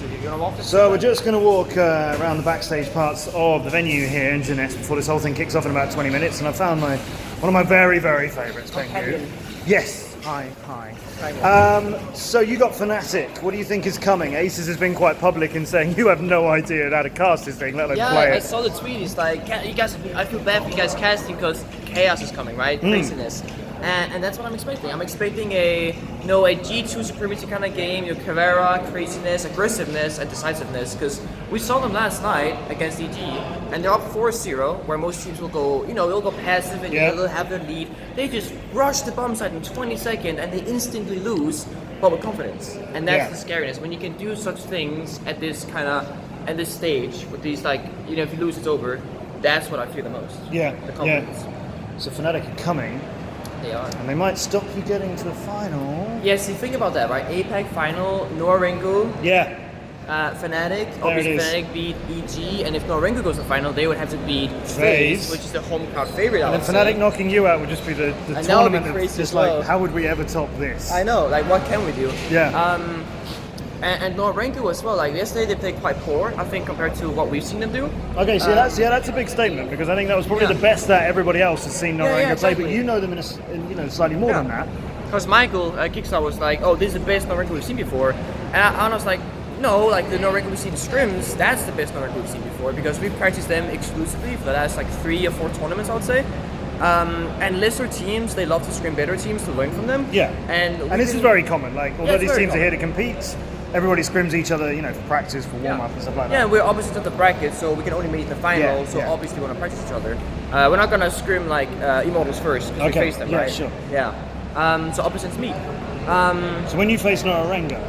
studio. You want to walk us? So we're just going to walk around the backstage parts of the venue here in Jeunesse before this whole thing kicks off in about 20 minutes, and I found one of my very, very favourites, Pengu. Yes. Hi. So you got Fnatic. What do you think is coming? Aces has been quite public in saying you have no idea how to cast this thing, let alone play it. I saw the tweet. It's like, you guys, I feel bad for you guys casting because chaos is coming, right? Craziness. And that's what I'm expecting. I'm expecting a G2 supremacy kind of game, Carrera, craziness, aggressiveness, and decisiveness. Because we saw them last night against EG, and they're up 4-0, where most teams will go, they'll go passive and they'll have their lead. They just rush the bomb site in 20 seconds, and they instantly lose, but with confidence. And that's the scariness. When you can do such things at this stage, with these if you lose, it's over. That's what I fear the most. Yeah. The confidence. Yeah. So Fnatic are coming. They are. And they might stop you getting to the final. Yeah, see, think about that, right? APAC final, Norengu. Yeah. Fnatic. Obviously, Fnatic beat EG, and if Norengu goes to the final, they would have to beat FaZe, which is the home crowd favorite. And then Fnatic knocking you out would just be the tournament that's just like, how would we ever top this? I know, what can we do? Yeah. And Norengu as well. Yesterday they played quite poor, I think, compared to what we've seen them do. Okay, so that's a big statement because I think that was probably the best that everybody else has seen Norengu play. But you know them in slightly more than that. Because Michael Kickstar was like, "Oh, this is the best Norengu we've seen before," and I was like, "No, the Norengu we've seen in scrims, that's the best Norengu we've seen before because we've practiced them exclusively for the last 3 or 4 tournaments, I would say." And lesser teams, they love to scrim better teams to learn from them. Yeah. And this is very common. Although these teams are here to compete, everybody scrims each other, for practice, for warm-up and stuff like that. Yeah, we're obviously at the bracket, so we can only meet in the final, obviously we want to practice each other. We're not going to scrim Immortals first, because we face them, right? Sure. Yeah, so opposites meet. So when you faced Norengu,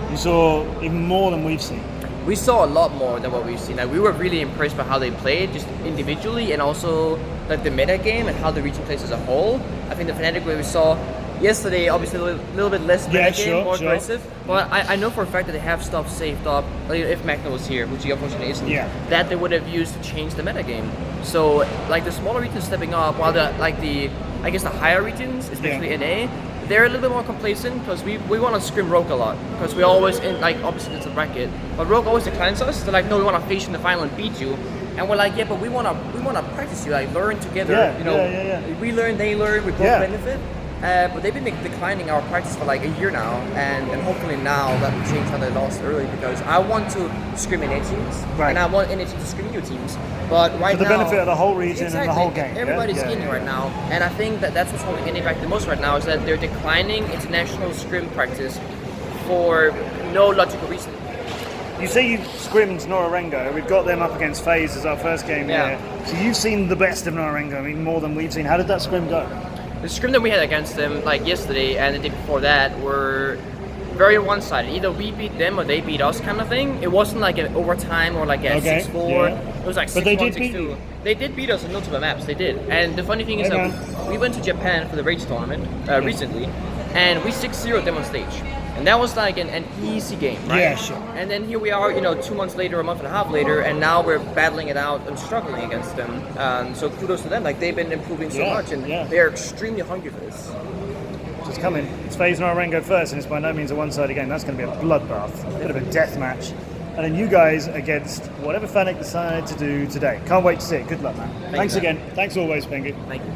you saw even more than we've seen. We saw a lot more than what we've seen. We were really impressed by how they played, just individually, and also the meta game and how the region plays as a whole. I think the Fnatic way we saw yesterday, obviously a little bit less meta game, more aggressive. But I know for a fact that they have stuff saved up. If Magna was here, which he unfortunately isn't, that they would have used to change the meta game. So the smaller regions stepping up, while the higher regions, especially NA, they're a little bit more complacent because we want to scrim Rogue a lot because we always obviously it's a bracket, but Rogue always declines us. They're like, no, we want to face you in the final and beat you, and we're like, yeah, but we want to practice you, learn together. We learn, they learn, we both benefit. But they've been declining our practice for a year now, and hopefully now that will change how they lost early because I want to scrim NA teams, and I want NA teams to scrim new teams. But right now, for the benefit of the whole region and the whole game. Everybody's skinny right now, and I think that's what's holding NA back the most right now is that they're declining international scrim practice for no logical reason. You say you've scrimmed Norengu. We've got them up against FaZe as our first game here. So you've seen the best of Norengu, more than we've seen. How did that scrim go? The scrim that we had against them, yesterday and the day before that, were very one-sided. Either we beat them or they beat us, kind of thing. It wasn't an overtime or a 6-4. It was 6-1, 6-2. They did beat us on multiple maps. They did. And the funny thing is that we went to Japan for the Rage tournament recently, and we 6-0'd them on stage. And that was an easy game, right? Yeah, sure. And then here we are, 2 months later, a month and a half later, and now we're battling it out and struggling against them. So kudos to them. They've been improving so much, and they're extremely hungry for this. It's coming. It's FaZe Norengu first, and it's by no means a one-sided game. That's going to be a bloodbath, a bit of a death match. And then you guys against whatever Fnatic decide to do today. Can't wait to see it. Good luck, man. Thanks again. Thanks always, Pengu. Thank you.